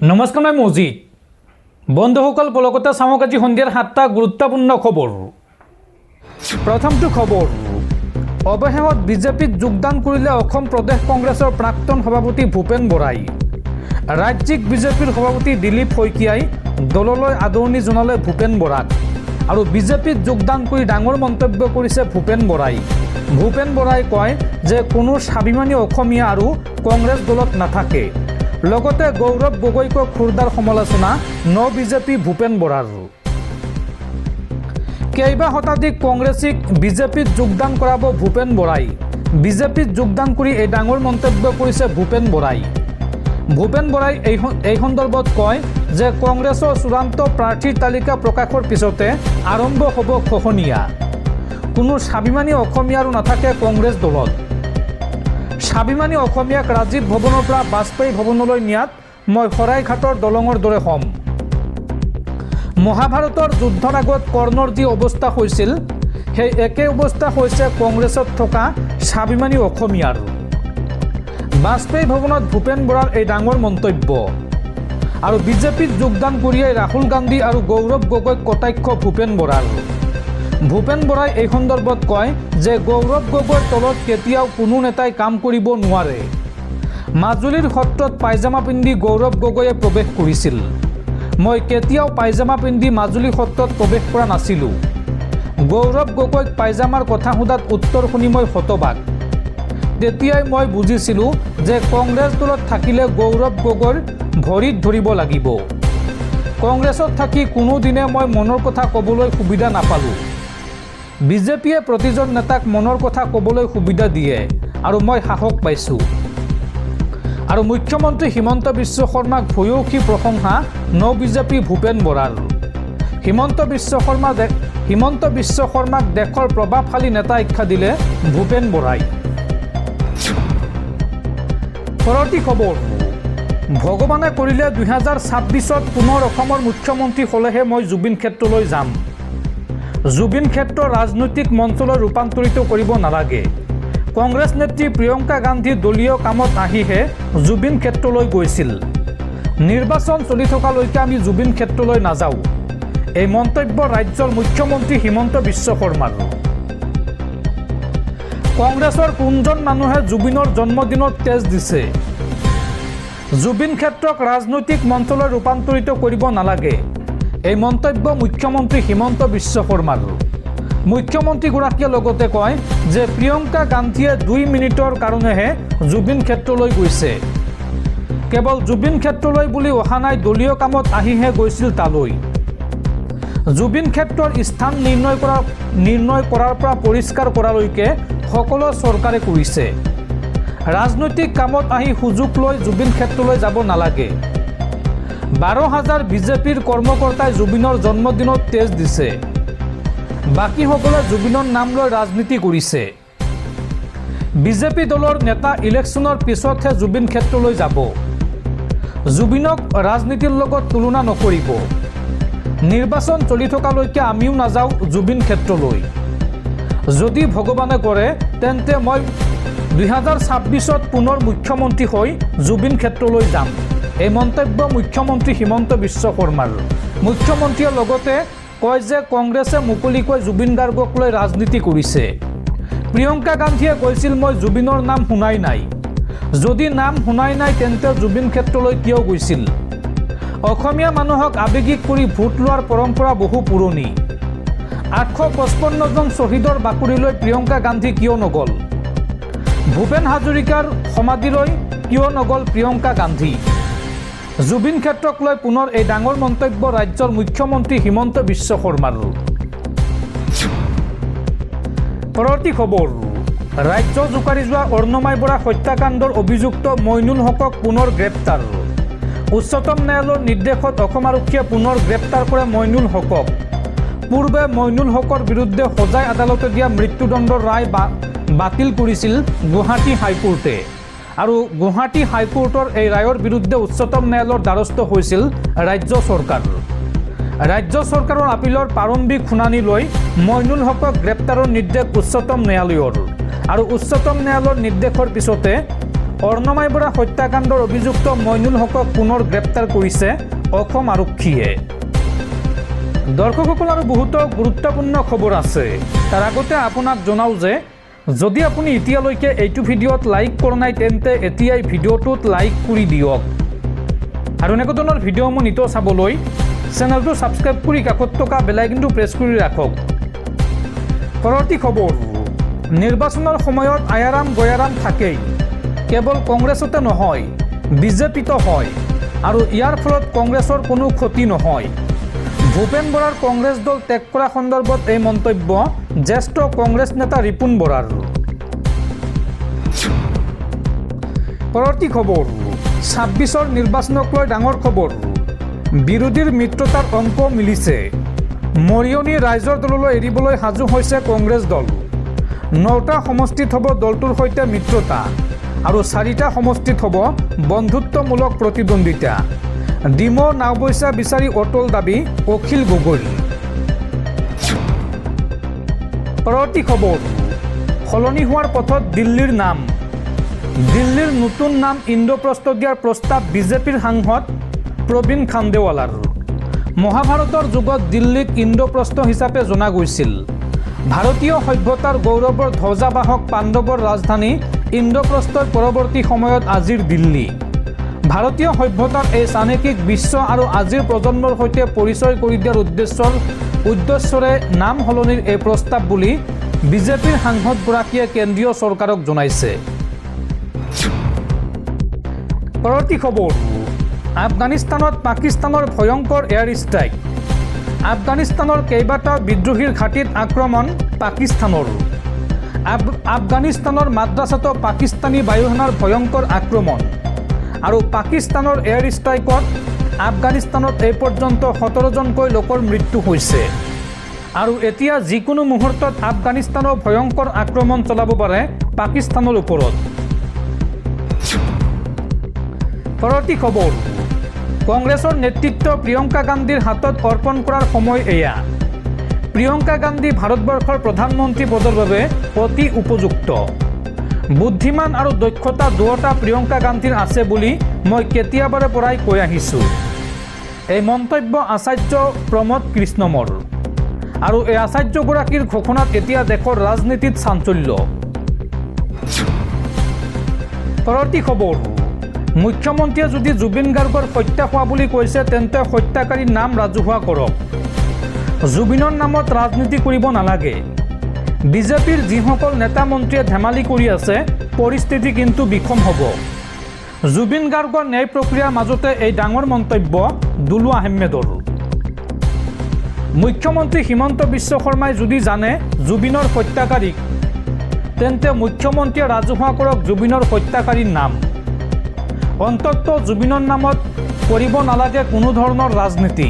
নমস্কাৰ, মই মজিদ। বন্ধুসকল, পলকতে চাওক আজি সন্ধিয়াৰ 7টা গুৰুত্বপূৰ্ণ খবৰ। প্ৰথমটো খবৰ, অৱশেষত বিজেপিত যোগদান কৰিলে অসম প্ৰদেশ কংগ্ৰেছৰ প্ৰাক্তন সভাপতি ভূপেন বৰাই। ৰাজ্যিক বিজেপিৰ সভাপতি দিলীপ শইকীয়াই দললৈ আদৰণি জনালে ভূপেন বৰাক আৰু বিজেপিত যোগদান কৰি ডাঙৰ মন্তব্য কৰিছে ভূপেন বৰাই। ভূপেন বৰাই কয় যে কোনো স্বাভিমানী অসমীয়া আৰু কংগ্ৰেছ দলত নাথাকে। লগতে গৌৰৱ গগৈক খুৰদাৰ সমালোচনা ন বিজেপি ভূপেন বৰাৰ। কেইবা শতাধিক কংগ্ৰেছীক বিজেপিত যোগদান কৰাব ভূপেন বৰাই। বিজেপিত যোগদান কৰি এই ডাঙৰ মন্তব্য কৰিছে ভূপেন বৰাই। ভূপেন বৰাই এই সন্দৰ্ভত কয় যে কংগ্ৰেছৰ চূড়ান্ত প্ৰাৰ্থীৰ তালিকা প্ৰকাশৰ পিছতে আৰম্ভ হ'ব খহনীয়া। কোনো স্বাভিমানী অসমীয়া আৰু নাথাকে কংগ্ৰেছ দলত। স্বাভিমানী অসমীয়াক ৰাজীৱ ভৱনৰ পৰা বাজপেয়ী ভৱনলৈ নিয়াত মই শৰাইঘাটৰ দলঙৰ দৰে হ'ম। মহাভাৰতৰ যুদ্ধৰ আগত কৰ্ণৰ যি অৱস্থা হৈছিল, সেই একে অৱস্থা হৈছে কংগ্ৰেছত থকা স্বাভিমানী অসমীয়াৰ। বাজপেয়ী ভৱনত ভূপেন বৰাৰ এই ডাঙৰ মন্তব্য। আৰু বিজেপিত যোগদান কৰিয়েই ৰাহুল গান্ধী আৰু গৌৰৱ গগৈক কটাক্ষ ভূপেন বৰাৰ। ভূপেন বৰাই এই সন্দৰ্ভত কয় যে গৌৰৱ গগৈৰ তলত কেতিয়াও কোনো নেতাই কাম কৰিব নোৱাৰে। মাজুলীৰ সত্ৰত পায়জামা পিন্ধি গৌৰৱ গগৈয়ে প্ৰৱেশ কৰিছিল। মই কেতিয়াও পায়জামা পিন্ধি মাজুলী সত্ৰত প্ৰৱেশ কৰা নাছিলোঁ। গৌৰৱ গগৈক পায়জামাৰ কথা সোধাত উত্তৰ শুনি মই হতবাক। তেতিয়াই মই বুজিছিলোঁ যে কংগ্ৰেছ দলত থাকিলে গৌৰৱ গগৈৰ ভৰিত ধৰিব লাগিব। কংগ্ৰেছত থাকি কোনোদিনে মই মনৰ কথা ক'বলৈ সুবিধা নাপালোঁ। বিজেপিয়ে প্ৰতিজন নেতাক মনৰ কথা ক'বলৈ সুবিধা দিয়ে আৰু মই সাহস পাইছোঁ। আৰু মুখ্যমন্ত্ৰী হিমন্ত বিশ্ব শৰ্মাক ভূয়সী প্ৰশংসা ন বিজেপি ভূপেন বৰাৰ। হিমন্ত বিশ্ব শৰ্মাক দেশৰ প্ৰভাৱশালী নেতা আখ্যা দিলে ভূপেন বৰাই। পৰৱৰ্তী খবৰ, ভগৱানে কৰিলে 2026ত পুনৰ অসমৰ মুখ্যমন্ত্ৰী হ'লেহে মই জুবিন ক্ষেত্ৰলৈ যাম। জুবিন ক্ষেত্ৰ ৰাজনৈতিক মঞ্চলৈ ৰূপান্তৰিত কৰিব নালাগে। কংগ্ৰেছ নেত্ৰী প্ৰিয়ংকা গান্ধী দলীয় কামত আহিহে জুবিন ক্ষেত্ৰলৈ গৈছিল। নিৰ্বাচন চলি থকালৈকে আমি জুবিন ক্ষেত্ৰলৈ নাযাওঁ। এই মন্তব্য ৰাজ্যৰ মুখ্যমন্ত্ৰী হিমন্ত বিশ্ব শৰ্মাৰ। কংগ্ৰেছৰ কোনজন মানুহে জুবিনৰ জন্মদিনত তেজ দিছে? জুবিন ক্ষেত্ৰক ৰাজনৈতিক মঞ্চলৈ ৰূপান্তৰিত কৰিব নালাগে। এই মন্তব্য মুখ্যমন্ত্ৰী হিমন্ত বিশ্ব শৰ্মাৰ। মুখ্যমন্ত্ৰীগৰাকীয়ে লগতে কয় যে প্ৰিয়ংকা গান্ধীয়ে 2 মিনিটৰ কাৰণেহে জুবিন ক্ষেত্ৰলৈ গৈছে। কেৱল জুবিন ক্ষেত্ৰলৈ বুলি অহা নাই, দলীয় কামত আহিহে গৈছিল তালৈ। জুবিন ক্ষেত্ৰৰ স্থান নিৰ্ণয় কৰাৰ পৰা পৰিষ্কাৰ কৰালৈকে সকলো চৰকাৰে কৰিছে। ৰাজনৈতিক কামত আহি সুযোগ লৈ জুবিন ক্ষেত্ৰলৈ যাব নালাগে। 12,000 বিজেপিৰ কৰ্মকৰ্তাই জুবিনৰ জন্মদিনত তেজ দিছে। বাকীসকলে জুবিনৰ নাম লৈ ৰাজনীতি কৰিছে। বিজেপি দলৰ নেতা ইলেকশ্যনৰ পিছতহে জুবিন ক্ষেত্ৰলৈ যাব। জুবিনক ৰাজনীতিৰ লগত তুলনা নকৰিব। নিৰ্বাচন চলি থকালৈকে আমিও নাযাওঁ জুবিন ক্ষেত্ৰলৈ। যদি ভগৱানে কৰে তেন্তে মই 2026ত পুনৰ মুখ্যমন্ত্ৰী হৈ জুবিন ক্ষেত্ৰলৈ যাম। এই মন্তব্য মুখ্যমন্ত্ৰী হিমন্ত বিশ্ব শৰ্মাৰ। মুখ্যমন্ত্ৰীয়ে লগতে কয় যে কংগ্ৰেছে মুকলিকৈ জুবিন গাৰ্গক লৈ ৰাজনীতি কৰিছে। প্ৰিয়ংকা গান্ধীয়ে কৈছিল মই জুবিনৰ নাম শুনাই নাই। যদি নাম শুনাই নাই তেন্তে জুবিন ক্ষেত্ৰলৈ কিয় গৈছিল? অসমীয়া মানুহক আৱেগিক কৰি ভোট লোৱাৰ পৰম্পৰা বহু পুৰণি। 855 জন শ্বহীদৰ বাকৰিলৈ প্ৰিয়ংকা গান্ধী কিয় নগ'ল? ভূপেন হাজৰিকাৰ সমাধিলৈ কিয় নগ'ল প্ৰিয়ংকা গান্ধী? জুবিন ক্ষেত্ৰক লৈ পুনৰ এই ডাঙৰ মন্তব্য ৰাজ্যৰ মুখ্যমন্ত্ৰী হিমন্ত বিশ্ব শৰ্মাৰ। পৰৱৰ্তী খবৰ, ৰাজ্য জোকাৰি যোৱা অৰ্ণমাই বৰা হত্যাকাণ্ডৰ অভিযুক্ত মইনুল হকক পুনৰ গ্ৰেপ্তাৰ। উচ্চতম ন্যায়ালয়ৰ নিৰ্দেশত অসম আৰক্ষীয়ে পুনৰ গ্ৰেপ্তাৰ কৰে মইনুল হকক। পূৰ্বে মইনুল হকৰ বিৰুদ্ধে সজাই আদালতে দিয়া মৃত্যুদণ্ডৰ ৰায় বাতিল কৰিছিল গুৱাহাটী হাইকোৰ্টে। আৰু গুৱাহাটী হাইকোৰ্টৰ এই ৰায়ৰ বিৰুদ্ধে উচ্চতম ন্যায়ালয়ৰ দ্বাৰস্থ হৈছিল ৰাজ্য চৰকাৰ। ৰাজ্য চৰকাৰৰ আপিলৰ প্ৰাৰম্ভিক শুনানি লৈ মইনুল হকক গ্ৰেপ্তাৰৰ নিৰ্দেশ উচ্চতম ন্যায়ালয়ৰ। আৰু উচ্চতম ন্যায়ালয়ৰ নিৰ্দেশৰ পিছতে অৰ্ণমাই বৰা হত্যাকাণ্ডৰ অভিযুক্ত মইনুল হকক পুনৰ গ্ৰেপ্তাৰ কৰিছে অসম আৰক্ষীয়ে। দৰ্শকসকল, আৰু বহুতো গুৰুত্বপূৰ্ণ খবৰ আছে। তাৰ আগতে আপোনাক জনাওঁ যে যদি আপুনি এতিয়ালৈকে এইটো ভিডিঅ'ত লাইক কৰা নাই তেন্তে এতিয়াই ভিডিঅ'টোত লাইক কৰি দিয়ক। আৰু এনেকুৱা ধৰণৰ ভিডিঅ'সমূহ নিতৌ চাবলৈ চেনেলটো ছাবস্ক্ৰাইব কৰি কাষত থকা বেল আইকনটো প্ৰেছ কৰি ৰাখক। পৰৱৰ্তী খবৰ, নিৰ্বাচনৰ সময়ত আয়াৰাম গয়াৰাম থাকেই। কেৱল কংগ্ৰেছতে নহয়, বিজেপিতো হয়, আৰু ইয়াৰ ফলত কংগ্ৰেছৰ কোনো ক্ষতি নহয়। ভূপেন বৰাৰ কংগ্ৰেছ দল ত্যাগ কৰা সন্দৰ্ভত এই মন্তব্য জ্যেষ্ঠ কংগ্ৰেছ নেতা ৰিপুণ বৰাৰ। পৰৱৰ্তী খবৰ, ২৬ৰ নিৰ্বাচনক লৈ ডাঙৰ খবৰ। বিৰোধীৰ মিত্ৰতাৰ অংক মিলিছে। মৰিয়নি ৰাইজৰ দললৈ এৰিবলৈ সাজু হৈছে কংগ্ৰেছ দল। ৯টা সমষ্টিত হ'ব দলটোৰ সৈতে মিত্ৰতা, আৰু 4টা সমষ্টিত হ'ব বন্ধুত্বমূলক প্ৰতিদ্বন্দ্বিতা। ডিমৌ নাওবৈচা বিচাৰি অটল দাবী অখিল গগৈ। পৰৱৰ্তী খবৰ, সলনি হোৱাৰ পথত দিল্লীৰ নাম। দিল্লীৰ নতুন নাম ইন্দ্ৰপ্ৰস্থ দিয়াৰ প্ৰস্তাৱ বিজেপিৰ সাংসদ প্ৰবীণ খাণ্ডেৱালাৰ। মহাভাৰতৰ যুগত দিল্লীক ইন্দ্ৰপ্ৰস্থ হিচাপে জনা গৈছিল। ভাৰতীয় সভ্যতাৰ গৌৰৱৰ ধ্বজাবাহক পাণ্ডৱৰ ৰাজধানী ইন্দ্ৰপ্ৰস্থৰ পৰৱৰ্তী সময়ত আজিৰ দিল্লী। ভাৰতীয় সভ্যতাৰ এই চানেকিক বিশ্ব আৰু আজিৰ প্ৰজন্মৰ সৈতে পৰিচয় কৰি দিয়াৰ উদ্দেশ্যৰে নাম সলনিৰ এই প্ৰস্তাৱ বুলি বিজেপিৰ সাংসদগৰাকীয়ে কেন্দ্ৰীয় চৰকাৰক জনাইছে। পৰৱৰ্তী খবৰ, আফগানিস্তানত পাকিস্তানৰ ভয়ংকৰ এয়াৰ ষ্ট্ৰাইক। আফগানিস্তানৰ কেইবাটাও বিদ্ৰোহীৰ ঘাটিত আক্ৰমণ পাকিস্তানৰ। আফগানিস্তানৰ মাদ্ৰাছাতো পাকিস্তানী বায়ুসেনাৰ ভয়ংকৰ আক্ৰমণ, আৰু পাকিস্তানৰ এয়াৰ ষ্ট্ৰাইকত আফগানিস্তানত এই পৰ্যন্ত 17জনকৈ লোকৰ মৃত্যু হৈছে। আৰু এতিয়া যিকোনো মুহূৰ্তত আফগানিস্তানৰ ভয়ংকৰ আক্ৰমণ চলাব পাৰে পাকিস্তানৰ ওপৰত। পৰৱৰ্তী খবৰ, কংগ্ৰেছৰ নেতৃত্ব প্ৰিয়ংকা গান্ধীৰ হাতত অৰ্পণ কৰাৰ সময় এয়া। প্ৰিয়ংকা গান্ধী ভাৰতবৰ্ষৰ প্ৰধানমন্ত্ৰী পদৰ বাবে অতি উপযুক্ত। বুদ্ধিমান আৰু দক্ষতা দুয়োটা প্ৰিয়ংকা গান্ধীৰ আছে বুলি মই কেতিয়াবাৰে পৰাই কৈ আহিছোঁ। এই মন্তব্য আচাৰ্য প্ৰমোদ কৃষ্ণমৰ। আৰু এই আচাৰ্যগৰাকীৰ ঘোষণাত এতিয়া দেশৰ ৰাজনীতিত চাঞ্চল্য। পৰৱৰ্তী খবৰ, মুখ্যমন্ত্ৰীয়ে যদি জুবিন গাৰ্গৰ হত্যা হোৱা বুলি কৈছে তেন্তে হত্যাকাৰীৰ নাম ৰাজহুৱা কৰক। জুবিনৰ নামত ৰাজনীতি কৰিব নালাগে। বিজেপিৰ যিসকল নেতা মন্ত্ৰীয়ে ধেমালি কৰি আছে পৰিস্থিতি কিন্তু বিষম হ'ব। জুবিন গাৰ্গৰ ন্যায় প্ৰক্ৰিয়াৰ মাজতে এই ডাঙৰ মন্তব্য দুলু আহমেদৰ। মুখ্যমন্ত্ৰী হিমন্ত বিশ্ব শৰ্মাই যদি জানে জুবিনৰ হত্যাকাৰীক, তেন্তে মুখ্যমন্ত্ৰীয়ে ৰাজহুৱা কৰক জুবিনৰ হত্যাকাৰীৰ নাম। অন্ততঃ জুবিনৰ নামত কৰিব নালাগে কোনো ধৰণৰ ৰাজনীতি।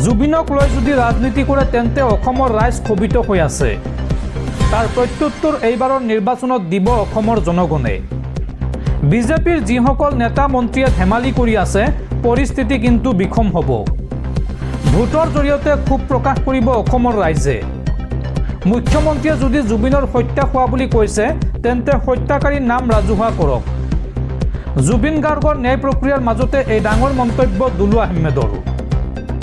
জুবিনক লৈ যদি ৰাজনীতি কৰে তেন্তে অসমৰ ৰাইজ ক্ষোভিত হৈ আছে। তাৰ প্ৰত্যুত্তৰ এইবাৰৰ নিৰ্বাচনত দিব অসমৰ জনগণে। বিজেপিৰ যিসকল নেতা মন্ত্ৰীয়ে ধেমালি কৰি আছে পৰিস্থিতি কিন্তু বিষম হ'ব। ভোটৰ জৰিয়তে ক্ষোভ প্ৰকাশ কৰিব অসমৰ ৰাইজে। মুখ্যমন্ত্ৰীয়ে যদি জুবিনৰ হত্যা হোৱা বুলি কৈছে তেন্তে হত্যাকাৰীৰ নাম ৰাজহুৱা কৰক। জুবিন গাৰ্গৰ ন্যায় প্ৰক্ৰিয়াৰ মাজতে এই ডাঙৰ মন্তব্য দুলু আহমেদৰ।